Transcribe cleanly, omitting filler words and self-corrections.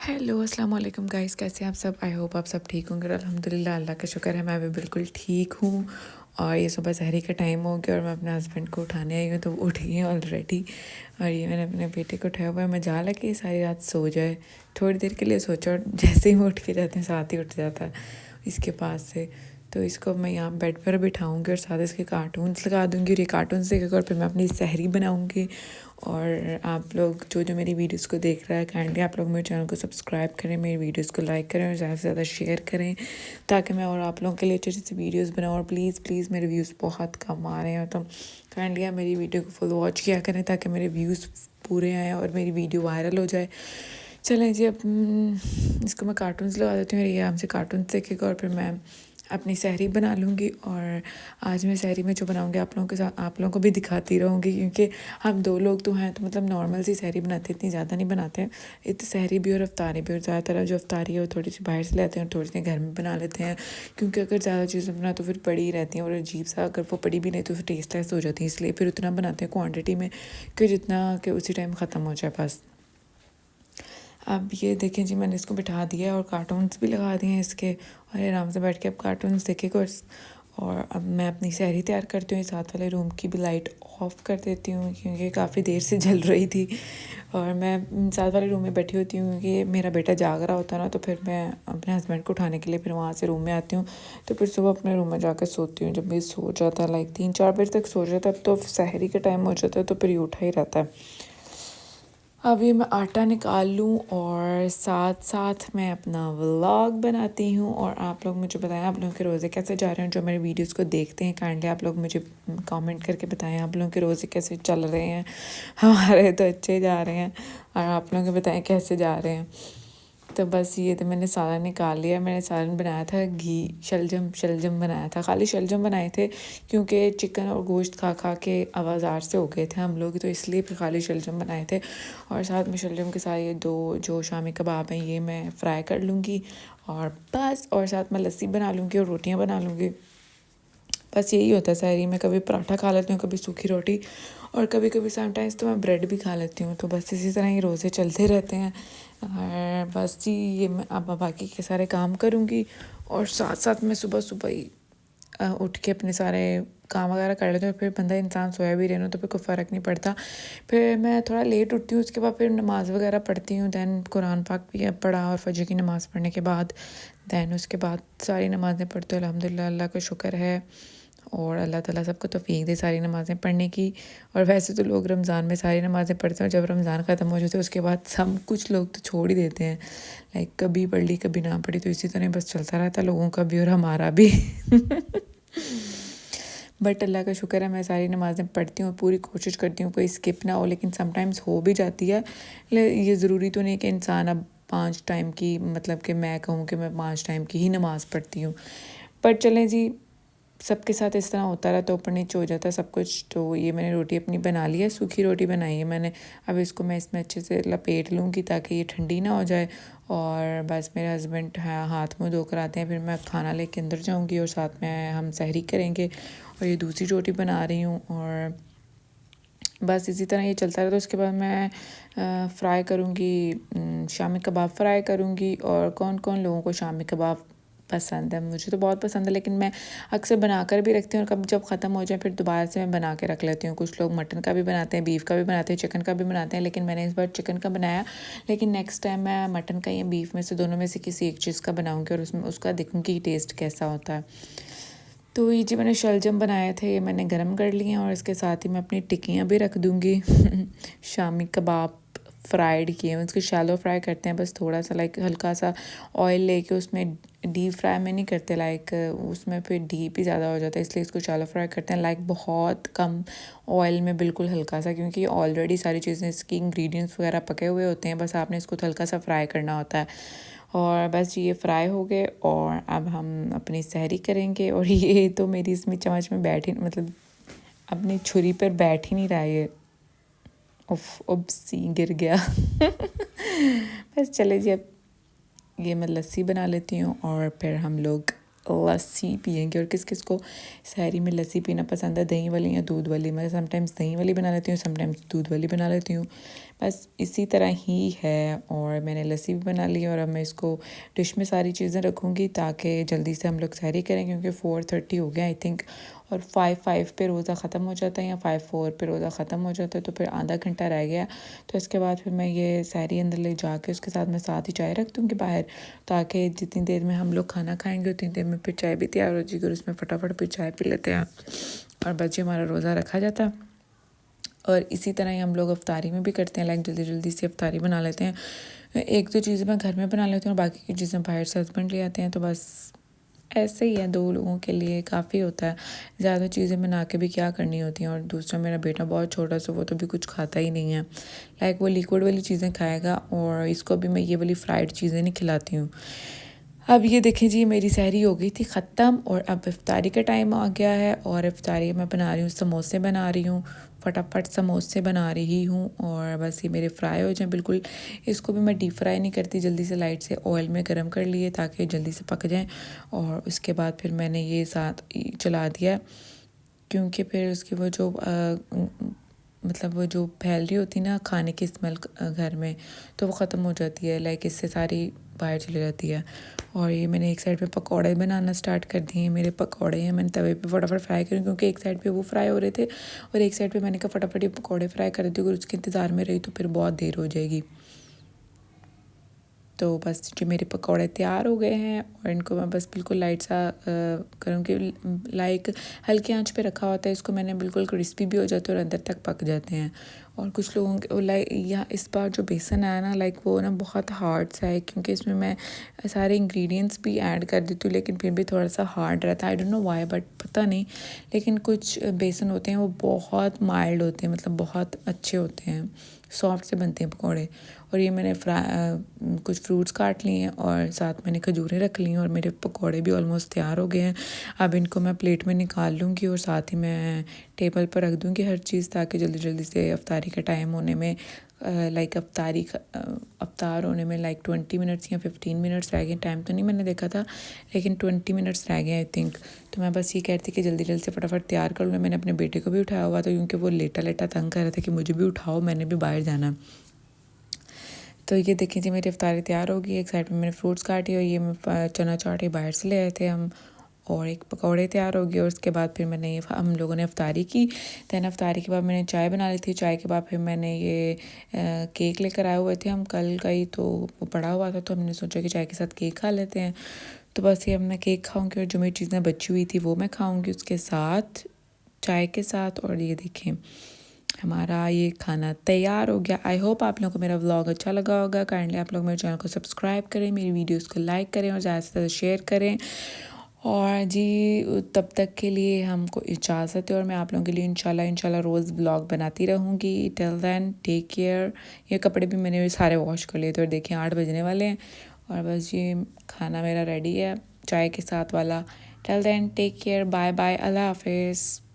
Hello अस्सलाम वालेकुम guys, कैसे हैं आप सब। आई होप आप सब ठीक होंगे। अल्हम्दुलिल्लाह, अल्लाह का शुक्र है मैं भी बिल्कुल ठीक हूँ। और ये सुबह सहरी का टाइम हो गया और मैं अपने हस्बैंड को उठाने आई हूँ, तो वो उठ गए हैं ऑलरेडी। और ये मैंने अपने बेटे को उठाया हुआ है, मजा लगे सारी रात सो जाए। थोड़ी देर के लिए सोचा और जैसे ही मैं उठ के जाती हूँ साथ ही उठ जाता है इसके पास से। तो इसको मैं यहाँ बेड पर बिठाऊंगी और साथ इसके कार्टून्स लगा दूँगी और ये कार्टून्स देखेगा और फिर मैं अपनी सहरी बनाऊँगी। और आप लोग जो जो मेरी वीडियोस को देख रहा है, काइंडली आप लोग मेरे चैनल को सब्सक्राइब करें, मेरी वीडियोस को लाइक करें और ज़्यादा से ज़्यादा शेयर करें, ताकि मैं और आप लोगों के लिए अच्छी अच्छी वीडियोस बनाऊँ। और प्लीज़ प्लीज़ मेरे व्यूज़ बहुत कम आ रहे हैं, तो काइंडली आप मेरी वीडियो को फुल वॉच किया करें ताकि मेरे व्यूज़ पूरे आएँ और मेरी वीडियो वायरल हो जाए। चलें जी, अब इसको मैं कार्टून्स लगा देती हूँ और ये हमसे कार्टून्स देखेगा और फिर मैं अपनी सहरी बना लूँगी। और आज मैं सहरी में जो बनाऊँगी आप लोगों के साथ, आप लोगों को भी दिखाती रहूँगी, क्योंकि हम 2 लोग तो हैं, तो मतलब नॉर्मल सी सहरी बनाते हैं, इतनी ज़्यादा नहीं बनाते हैं। इतनी सहरी भी और अफ्तारी भी, और ज़्यादातर जो अफ्तारी है वो थोड़ी सी बाहर से लाते हैं और थोड़ी सी घर में बना लेते हैं, क्योंकि अगर ज़्यादा चीज़ें बना तो फिर पड़ी ही रहती हैं और अजीब सा, अगर वो पड़ी भी नहीं तो फिर टेस्टलेस हो जाती है। इसलिए फिर उतना बनाते हैं क्वान्टिटी में कि जितना कि उसी टाइम ख़त्म हो जाए बस। अब ये देखें जी, मैंने इसको बिठा दिया और कार्टून्स भी लगा दिए हैं इसके, और आराम से बैठ के अब कार्टून्स देखेगा। और अब मैं अपनी सहरी तैयार करती हूँ। साथ वाले रूम की भी लाइट ऑफ कर देती हूँ क्योंकि काफ़ी देर से जल रही थी। और मैं साथ वाले रूम में बैठी होती हूँ क्योंकि मेरा बेटा जाग रहा होता है ना, तो फिर मैं अपने हस्बैंड को उठाने के लिए फिर वहाँ से रूम में आती हूँ। तो फिर सुबह अपने रूम में जाकर सोती हूँ। जब भी सो जाता है, लाइक 3-4 बजे तक सो जाता है, अब तो सहरी का टाइम हो जाता है तो फिर ये उठा ही रहता है। अभी मैं आटा निकाल लूँ और साथ साथ मैं अपना व्लॉग बनाती हूँ। और आप लोग मुझे बताएं आप लोगों के रोज़े कैसे जा रहे हैं। जो मेरे वीडियोस को देखते हैं, काइंडली आप लोग मुझे कमेंट करके बताएं आप लोगों के रोज़े कैसे चल रहे हैं। हमारे तो अच्छे जा रहे हैं, और आप लोग बताएं कैसे जा रहे हैं। तो बस ये तो मैंने सालन निकाल लिया। मैंने सालन बनाया था घी शलजम बनाया था, खाली शलजम बनाए थे क्योंकि चिकन और गोश्त खा खा के आवाज़ार से हो गए थे हम लोग, तो इसलिए फिर खाली शलजम बनाए थे। और साथ में शलजम के साथ ये 2 जो शामी कबाब हैं ये मैं फ्राई कर लूँगी और बस। और साथ में लस्सी बना लूँगी और रोटियाँ बना लूँगी। बस यही होता है सहरी में। कभी पराठा खा लेती हूँ, कभी सूखी रोटी, और कभी कभी समटाइम्स तो मैं ब्रेड भी खा लेती हूँ। तो बस इसी तरह ही रोज़े चलते रहते हैं। और बस जी, ये मैं अब बाकी के सारे काम करूँगी और साथ साथ मैं सुबह सुबह ही उठ के अपने सारे काम वगैरह कर लेती हूँ। फिर बंदा इंसान सोया भी रहना तो फिर कोई फ़र्क नहीं पड़ता। फिर मैं थोड़ा लेट उठती हूँ, उसके बाद फिर नमाज़ वगैरह पढ़ती हूँ। दैन कुरान पाक भी पढ़ा और फजर की नमाज़ पढ़ने के बाद दैन उसके बाद सारी नमाज़ें पढ़ती हूँ। अल्हम्दुलिल्लाह, अल्लाह का शुक्र है और अल्लाह ताला सबको तौफीक दे सारी नमाज़ें पढ़ने की। और वैसे तो लोग रमज़ान में सारी नमाज़ें पढ़ते हैं, और जब रमज़ान ख़त्म हो जाते हैं उसके बाद सब कुछ लोग तो छोड़ ही देते हैं, लाइक कभी पढ़ ली कभी ना पढ़ी। तो इसी तरह बस चलता रहता है लोगों का भी और हमारा भी। बट अल्लाह का शुक्र है मैं सारी नमाज़ें पढ़ती हूँ, पूरी कोशिश करती हूँ कोई स्किप ना हो, लेकिन समटाइम्स हो भी जाती है। ये ज़रूरी तो नहीं कि इंसान अब 5 टाइम की, मतलब कि मैं कहूँ कि मैं 5 टाइम की ही नमाज़ पढ़ती हूँ। पर चलें जी, सबके साथ इस तरह होता रहा तो ऊपर नीचे हो जाता है सब कुछ। तो ये मैंने रोटी अपनी बना ली है, सूखी रोटी बनाई है मैंने। अब इसको मैं इसमें अच्छे से लपेट लूँगी ताकि ये ठंडी ना हो जाए। और बस मेरे हस्बैंड हाथ मुँह धोकर आते हैं, फिर मैं खाना लेके अंदर जाऊँगी और साथ में हम सहरी करेंगे। और ये दूसरी रोटी बना रही हूँ और बस इसी तरह ये चलता रहा। तो उसके बाद मैं फ्राई करूँगी, शामी कबाब फ्राई करूँगी। और कौन कौन लोगों को शामी कबाब पसंद है, मुझे तो बहुत पसंद है, लेकिन मैं अक्सर बनाकर भी रखती हूँ और कब जब ख़त्म हो जाए फिर दोबारा से मैं बना के रख लेती हूँ। कुछ लोग मटन का भी बनाते हैं, बीफ का भी बनाते हैं, चिकन का भी बनाते हैं, लेकिन मैंने इस बार चिकन का बनाया। लेकिन नेक्स्ट टाइम मैं मटन का या बीफ में से दोनों में से किसी एक चीज़ का बनाऊँगी और उसमें उसका देखूँगी टेस्ट कैसा होता है। तो ये जी मैंने शलजम बनाए थे, ये मैंने गरम कर लिए हैं और इसके साथ ही मैं अपनी टिक्कियाँ भी रख दूँगी। शामी कबाब फ्राइड किए हैं, उसके शैलो फ्राई करते हैं बस थोड़ा सा, लाइक हल्का सा ऑयल लेके उसमें डीप फ्राई में नहीं करते, लाइक उसमें फिर डीप ही ज़्यादा हो जाता है, इसलिए इसको शैलो फ्राई करते हैं, लाइक बहुत कम ऑयल में, बिल्कुल हल्का सा, क्योंकि ऑलरेडी सारी चीज़ें इसकी इंग्रेडिएंट्स वगैरह पके हुए होते हैं, बस आपने इसको हल्का सा फ्राई करना होता है। और बस ये फ्राई हो गए और अब हम अपनी सहरी करेंगे। और ये तो मेरी इसमें चम्मच में बैठ ही, मतलब अपनी छुरी पर बैठ ही नहीं रहा ये। सी गिर गया। बस चले जी, अब ये मैं लस्सी बना लेती हूँ और फिर हम लोग लस्सी पियेंगे। और किस किस को सहरी में लस्सी पीना पसंद है, दही वाली या दूध वाली। मैं समटाइम्स दही वाली बना लेती हूँ, समटाइम्स दूध वाली बना लेती हूँ। बस इसी तरह ही है। और मैंने लस्सी भी बना ली और अब मैं इसको डिश में सारी चीज़ें रखूँगी ताकि जल्दी से हम लोग सहरी करें, क्योंकि 4:30 हो गया आई थिंक, और 5 पे रोज़ा ख़त्म हो जाता है या 5 पे रोज़ा ख़त्म हो जाता है, तो फिर आधा घंटा रह गया। तो इसके बाद फिर मैं ये सहरी अंदर ले जाके उसके साथ मैं साथ ही चाय रख दूँगी बाहर, ताकि जितनी देर में हम लोग खाना खाएंगे उतनी देर में फिर चाय भी तैयार हो जाएगी और उसमें फटाफट फिर चाय पी लेते हैं और बच्चे हमारा रोज़ा रखा जाता है। और इसी तरह ही हम लोग अफ्तारी में भी करते हैं, लाइक जल्दी जल्दी से अफ्तारी बना लेते हैं। एक दो चीज़ें मैं घर में बना लेती हूँ और बाकी की चीज़ें बाहर से हस्बैंड ले आते हैं, तो बस ऐसे ही है, 2 लोगों के लिए काफ़ी होता है। ज़्यादा चीज़ें बना के भी क्या करनी होती हैं। और दूसरा मेरा बेटा बहुत छोटा सा, वो तो भी कुछ खाता ही नहीं है, लाइक वो लिक्विड वाली चीज़ें खाएगा और इसको भी मैं ये वाली फ्राइड चीज़ें नहीं खिलाती हूँ। अब ये देखें जी, मेरी सहरी हो गई थी ख़त्म और अब इफ्तारी का टाइम आ गया है और इफ्तारी मैं बना रही हूँ, समोसे बना रही हूँ, फटाफट समोसे बना रही हूँ और बस ये मेरे फ्राई हो जाएं बिल्कुल। इसको भी मैं डीप फ्राई नहीं करती, जल्दी से लाइट से ऑयल में गर्म कर लिए ताकि जल्दी से पक जाएं। और उसके बाद फिर मैंने ये साथ चला दिया, क्योंकि फिर उसकी वो जो मतलब वो जो फैल रही होती ना खाने की स्मेल घर में, तो वो ख़त्म हो जाती है, लाइक इससे सारी बाहर चली जाती है। और ये मैंने एक साइड पे पकौड़े बनाना स्टार्ट कर दिए हैं। मेरे पकौड़े हैं, मैंने तवे पे फटाफट फ्राई करें, क्योंकि एक साइड पे वो फ्राई हो रहे थे और एक साइड पे मैंने कहा फटाफट ये पकौड़े फ्राई कर दी, अगर उसके इंतज़ार में रही तो फिर बहुत देर हो जाएगी। तो बस जो मेरे पकौड़े तैयार हो गए हैं और इनको मैं बस बिल्कुल लाइट सा करूँगी, लाइक हल्की आंच पे रखा होता है इसको मैंने, बिल्कुल क्रिस्पी भी हो जाते हैं और अंदर तक पक जाते हैं। और कुछ लोगों के लाइक या इस बार जो बेसन आया ना, लाइक वो ना बहुत हार्ड सा है, क्योंकि इसमें मैं सारे इंग्रेडिएंट्स भी ऐड कर देती हूँ, लेकिन फिर भी थोड़ा सा हार्ड रहता है। I don't know why, but पता नहीं, लेकिन कुछ बेसन होते हैं वो बहुत माइल्ड होते हैं, मतलब बहुत अच्छे होते हैं, सॉफ्ट से बनते हैं पकौड़े। और ये मैंने कुछ फ्रूट्स काट लिए हैं और साथ मैंने खजूरें रख ली हैं और मेरे पकौड़े भी ऑलमोस्ट तैयार हो गए हैं। अब इनको मैं प्लेट में निकाल लूँगी और साथ ही मैं टेबल पर रख दूँगी हर चीज़, ताकि जल्दी जल्दी से अफ्तारी का टाइम होने में लाइक अफ्तार होने में लाइक 20 मिनट्स या 15 मिनट्स रह गए। टाइम तो नहीं मैंने देखा था, लेकिन 20 मिनट्स रह गए आई थिंक। तो मैं बस ये कहती कि जल्दी जल्दी से फटाफट तैयार कर लूँ। मैंने अपने बेटे को भी उठाया हुआ था, क्योंकि वो लेटा लेटा तंग कर रहा था कि मुझे भी उठाओ, मैंने भी बाहर जाना। तो ये देखिए जी, मेरी इफ्तारी तैयार होगी। एक साइड में मैंने फ्रूट्स काटी और ये मैं चना चाट ये बाहर से ले आए थे हम, और एक पकौड़े तैयार हो गए। और उसके बाद फिर मैंने ये हम लोगों ने इफ्तारी की। दैन इफ्तारी के बाद मैंने चाय बना ली थी। चाय के बाद फिर मैंने ये केक लेकर आए हुए थे हम कल का ही, तो वो पड़ा हुआ था, तो हमने सोचा कि चाय के साथ केक खा लेते हैं। तो बस ये अब मैं केक खाऊंगी और जो मेरी चीज़ें बची हुई थी वो मैं खाऊंगी उसके साथ, चाय के साथ। और ये देखें, हमारा ये खाना तैयार हो गया। आई होप आप लोगों को मेरा व्लॉग अच्छा लगा होगा। काइंडली आप लोग मेरे चैनल को सब्सक्राइब करें, मेरी वीडियोस को लाइक करें और ज़्यादा से ज़्यादा शेयर करें। और जी तब तक के लिए हमको इजाज़त है और मैं आप लोगों के लिए इंशाल्लाह रोज़ व्लॉग बनाती रहूँगी। Till then take care. ये कपड़े भी मैंने सारे वॉश कर लिए थे और देखिए 8 बजने वाले हैं और बस ये खाना मेरा रेडी है चाय के साथ वाला। Till then take care, bye bye, अल्लाह हाफिज़।